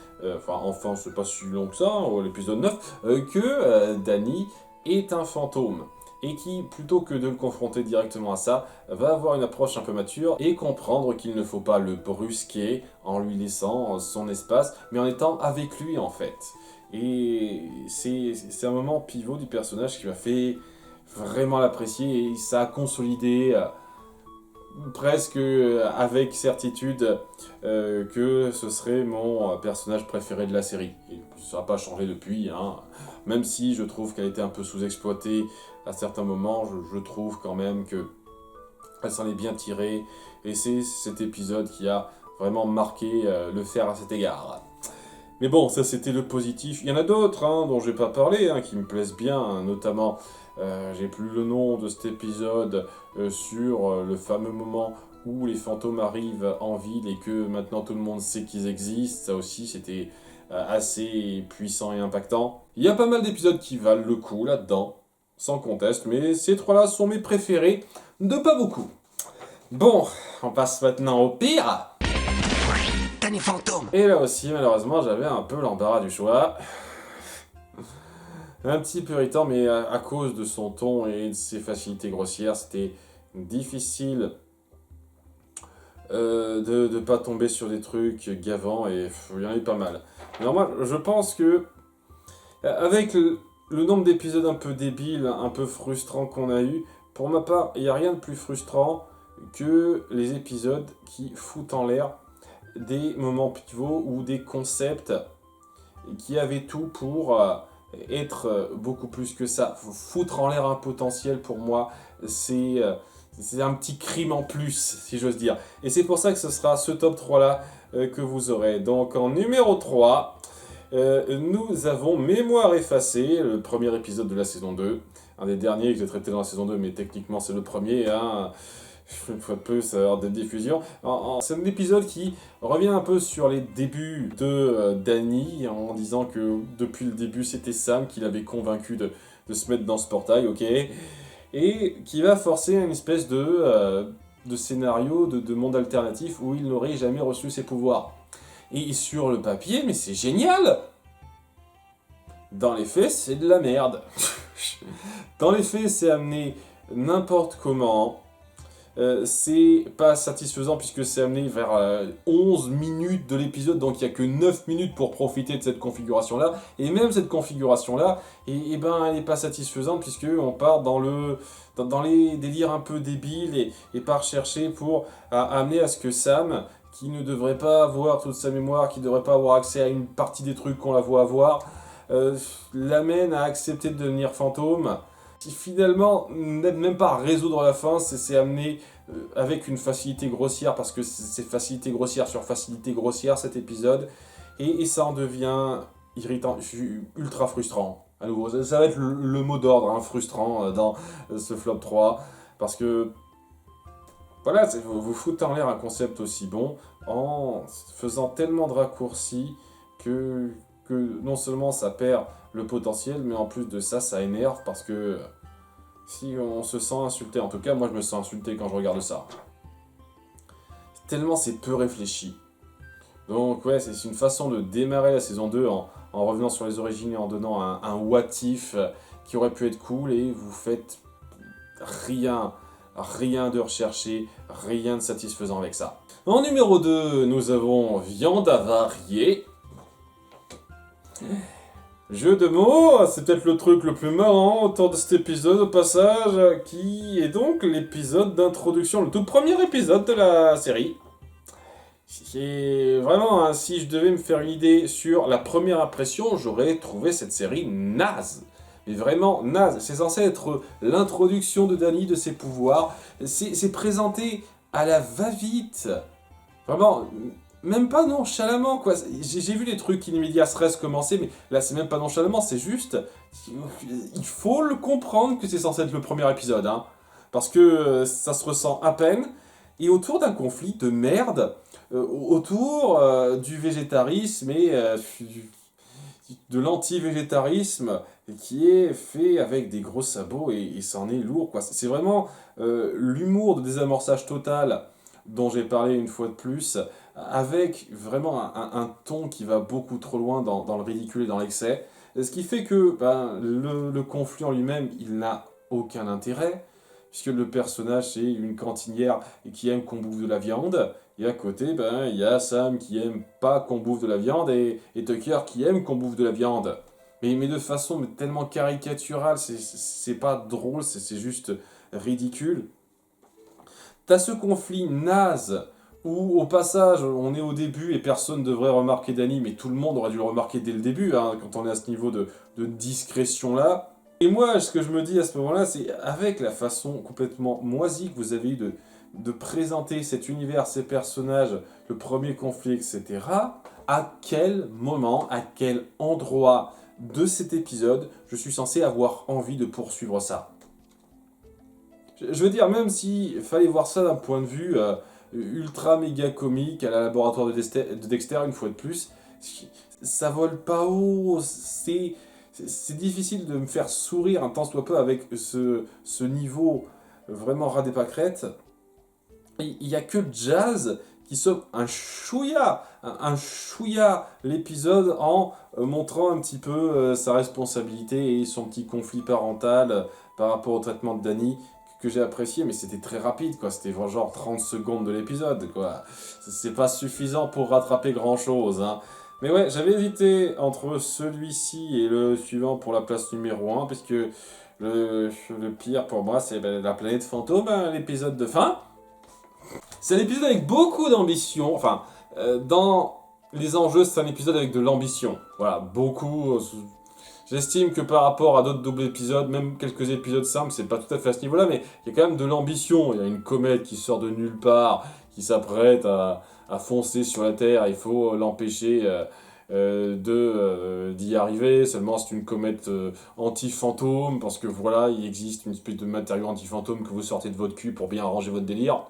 Speaker 1: c'est pas si long que ça, hein, l'épisode 9, que Danny est un fantôme. Et qui, plutôt que de le confronter directement à ça, va avoir une approche un peu mature et comprendre qu'il ne faut pas le brusquer en lui laissant son espace, mais en étant avec lui en fait. Et c'est un moment pivot du personnage qui m'a fait vraiment l'apprécier, et ça a consolidé presque avec certitude que ce serait mon personnage préféré de la série. Et ça n'a pas changé depuis, hein. Même si je trouve qu'elle était un peu sous-exploitée à certains moments, je trouve quand même qu'elle s'en est bien tirée, et c'est cet épisode qui a vraiment marqué le fer à cet égard. Mais bon, ça c'était le positif. Il y en a d'autres hein, dont je vais pas parler, hein, qui me plaisent bien, hein, notamment, j'ai plus le nom de cet épisode, sur le fameux moment où les fantômes arrivent en ville et que maintenant tout le monde sait qu'ils existent. Ça aussi c'était assez puissant et impactant. Il y a pas mal d'épisodes qui valent le coup là-dedans, sans conteste, mais ces trois-là sont mes préférés, de pas beaucoup. Bon, on passe maintenant au pire.
Speaker 2: Danny Fantôme.
Speaker 1: Et là aussi, malheureusement, j'avais un peu l'embarras du choix. Un petit peu irritant, mais à cause de son ton et de ses facilités grossières, c'était difficile de pas tomber sur des trucs gavants, et il y en a eu pas mal. Alors moi, je pense que, avec le nombre d'épisodes un peu débiles, un peu frustrants qu'on a eu, pour ma part, il n'y a rien de plus frustrant que les épisodes qui foutent en l'air des moments pivots ou des concepts qui avaient tout pour être beaucoup plus que ça. Foutre en l'air un potentiel, pour moi, c'est un petit crime en plus, si j'ose dire. Et c'est pour ça que ce sera ce top 3-là que vous aurez. Donc en numéro 3, nous avons Mémoire effacée, le premier épisode de la saison 2. Un des derniers que j'ai traité dans la saison 2, mais techniquement c'est le premier, hein. Une fois de plus, hors de diffusion. C'est un épisode qui revient un peu sur les débuts de Danny, en disant que depuis le début c'était Sam qui l'avait convaincu de se mettre dans ce portail, ok, et qui va forcer une espèce de scénario, de monde alternatif où il n'aurait jamais reçu ses pouvoirs. Et sur le papier, mais c'est génial! Dans les faits, c'est de la merde. Dans les faits, c'est amené n'importe comment. C'est pas satisfaisant puisque c'est amené vers 11 minutes de l'épisode, donc il n'y a que 9 minutes pour profiter de cette configuration-là. Et même cette configuration-là, ben, elle n'est pas satisfaisante puisque on part dans les délires un peu débiles et part chercher pour amener à ce que Sam, qui ne devrait pas avoir toute sa mémoire, qui ne devrait pas avoir accès à une partie des trucs qu'on la voit avoir, l'amène à accepter de devenir fantôme, qui finalement n'aide même pas à résoudre la fin, c'est amené avec une facilité grossière, parce que c'est facilité grossière sur facilité grossière cet épisode, et ça en devient irritant, ultra frustrant. À nouveau, ça va être le mot d'ordre, hein, frustrant dans ce flop 3, parce que voilà, vous foutez en l'air un concept aussi bon en faisant tellement de raccourcis que non seulement ça perd le potentiel, mais en plus de ça, ça énerve parce que si on se sent insulté, en tout cas moi je me sens insulté quand je regarde ça. Tellement c'est peu réfléchi. Donc ouais, c'est une façon de démarrer la saison 2 en revenant sur les origines et en donnant un what if qui aurait pu être cool, et vous faites rien de recherché, rien de satisfaisant avec ça. En numéro 2, nous avons Viande avariée. Jeu de mots, c'est peut-être le truc le plus marrant autour de cet épisode au passage, qui est donc l'épisode d'introduction, le tout premier épisode de la série. C'est vraiment, hein, si je devais me faire une idée sur la première impression, j'aurais trouvé cette série naze. Mais vraiment naze. C'est censé être l'introduction de Danny, de ses pouvoirs. C'est présenté à la va-vite. Vraiment, même pas nonchalamment, quoi. J'ai vu les trucs in medias res commencer, mais là c'est même pas nonchalamment, c'est juste... Il faut le comprendre que c'est censé être le premier épisode, hein. Parce que ça se ressent à peine. Et autour d'un conflit de merde, autour du végétarisme et de l'anti-végétarisme qui est fait avec des gros sabots, et ça en est lourd, quoi. C'est vraiment l'humour de désamorçage total dont j'ai parlé une fois de plus, avec vraiment un ton qui va beaucoup trop loin dans le ridicule et dans l'excès. Ce qui fait que le conflit en lui-même, il n'a aucun intérêt, puisque le personnage, c'est une cantinière qui aime qu'on bouffe de la viande, et à côté, il y a Sam qui aime pas qu'on bouffe de la viande, et Tucker qui aime qu'on bouffe de la viande. Mais de façon tellement caricaturale, c'est pas drôle, c'est juste ridicule. T'as ce conflit naze, où au passage, on est au début et personne ne devrait remarquer Danny, mais tout le monde aurait dû le remarquer dès le début, hein, quand on est à ce niveau de discrétion-là. Et moi, ce que je me dis à ce moment-là, c'est avec la façon complètement moisie que vous avez eu de présenter cet univers, ces personnages, le premier conflit, etc., à quel moment, à quel endroit de cet épisode je suis censé avoir envie de poursuivre ça? Je veux dire, même s'il fallait voir ça d'un point de vue ultra méga comique à la laboratoire de Dexter, une fois de plus, ça vole pas haut, c'est difficile de me faire sourire un tant soit peu avec ce niveau vraiment ras des pâquerettes. Il n'y a que Jazz qui sauve un chouïa l'épisode en montrant un petit peu sa responsabilité et son petit conflit parental par rapport au traitement de Danny, que j'ai apprécié, mais c'était très rapide, quoi. C'était genre 30 secondes de l'épisode, quoi. C'est pas suffisant pour rattraper grand-chose, hein. Mais ouais, j'avais hésité entre celui-ci et le suivant pour la place numéro 1, parce que le pire pour moi, c'est la planète fantôme, hein, l'épisode de fin. C'est un épisode avec beaucoup d'ambition, enfin, dans les enjeux, c'est un épisode avec de l'ambition. Voilà, beaucoup... J'estime que par rapport à d'autres doubles épisodes, même quelques épisodes simples, c'est pas tout à fait à ce niveau-là, mais il y a quand même de l'ambition. Il y a une comète qui sort de nulle part, qui s'apprête à foncer sur la Terre. Il faut l'empêcher d'y arriver. Seulement, c'est une comète anti-fantôme, parce que voilà, il existe une espèce de matériau anti-fantôme que vous sortez de votre cul pour bien arranger votre délire.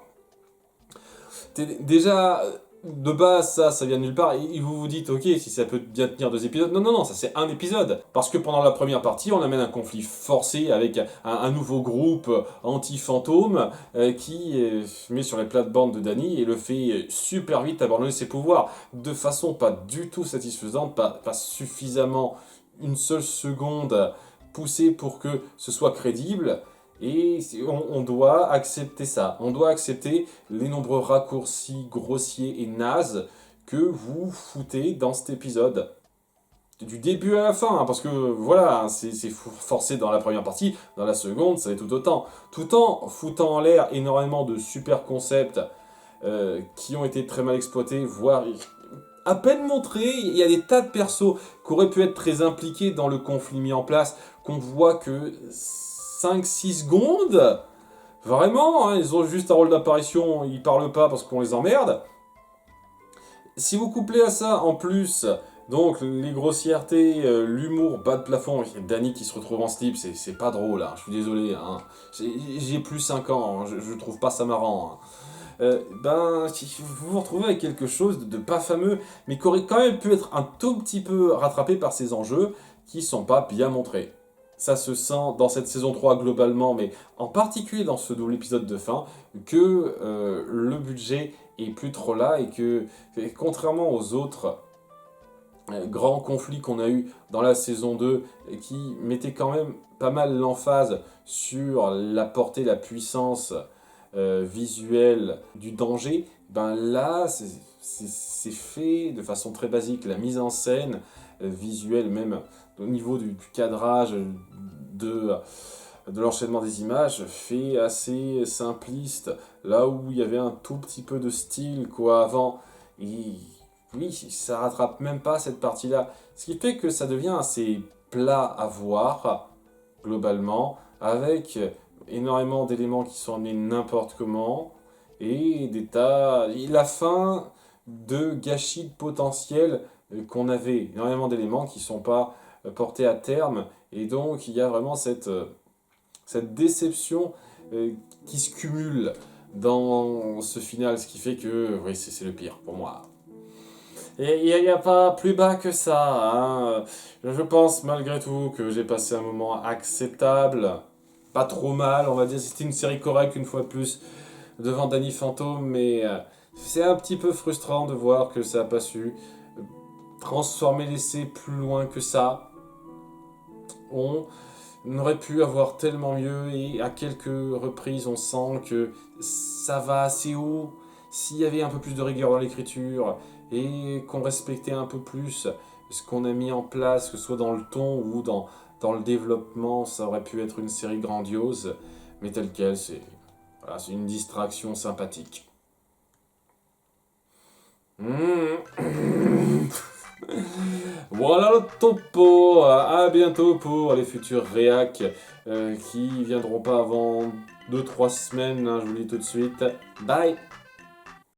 Speaker 1: Déjà, de base, ça vient de nulle part, et vous vous dites, ok, si ça peut bien tenir 2 épisodes, non, ça c'est un épisode. Parce que pendant la première partie, on amène un conflit forcé avec un nouveau groupe anti-fantôme qui met sur les plates-bandes de Danny et le fait super vite abandonner ses pouvoirs, de façon pas du tout satisfaisante, pas suffisamment une seule seconde poussée pour que ce soit crédible. Et on doit accepter ça. On doit accepter les nombreux raccourcis grossiers et nazes que vous foutez dans cet épisode. Du début à la fin, hein, parce que voilà, c'est forcé dans la première partie, dans la seconde, ça est tout autant. Tout en foutant en l'air énormément de super concepts qui ont été très mal exploités, voire à peine montrés. Il y a des tas de persos qui auraient pu être très impliqués dans le conflit mis en place, qu'on voit que 5-6 secondes. Vraiment, hein, ils ont juste un rôle d'apparition, ils parlent pas parce qu'on les emmerde. Si vous couplez à ça, en plus, donc les grossièretés, l'humour bas de plafond, il y a Danny qui se retrouve en slip, c'est pas drôle, hein, je suis désolé. Hein. J'ai plus 5 ans, hein, je trouve pas ça marrant. Hein. Vous vous retrouvez avec quelque chose de pas fameux, mais qui aurait quand même pu être un tout petit peu rattrapé par ces enjeux qui sont pas bien montrés. Ça se sent dans cette saison 3 globalement, mais en particulier dans ce double épisode de fin, que le budget est plus trop là et que, contrairement aux autres grands conflits qu'on a eu dans la saison 2, qui mettaient quand même pas mal l'emphase sur la portée, la puissance visuelle du danger, ben là, c'est fait de façon très basique. La mise en scène visuelle, même au niveau du cadrage, de l'enchaînement des images, fait assez simpliste, là où il y avait un tout petit peu de style quoi avant. Et oui, ça rattrape même pas cette partie-là. Ce qui fait que ça devient assez plat à voir, globalement, avec énormément d'éléments qui sont amenés n'importe comment, et des tas... Et la fin de gâchis de potentiel qu'on avait, énormément d'éléments qui sont pas portés à terme, et donc il y a vraiment cette déception qui se cumule dans ce final, ce qui fait que oui, c'est le pire pour moi. Et il n'y a pas plus bas que ça. Hein. Je pense malgré tout que j'ai passé un moment acceptable, pas trop mal, on va dire. C'était une série correcte une fois de plus devant Danny Phantom, mais c'est un petit peu frustrant de voir que ça n'a pas su transformer l'essai plus loin que ça. On aurait pu avoir tellement mieux et à quelques reprises on sent que ça va assez haut. S'il y avait un peu plus de rigueur dans l'écriture et qu'on respectait un peu plus ce qu'on a mis en place, que ce soit dans le ton ou dans le développement, ça aurait pu être une série grandiose, mais telle quelle, c'est une distraction sympathique. Voilà le topo, à bientôt pour les futurs réacs qui viendront pas avant 2-3 semaines, hein, je vous le dis tout de suite. Bye.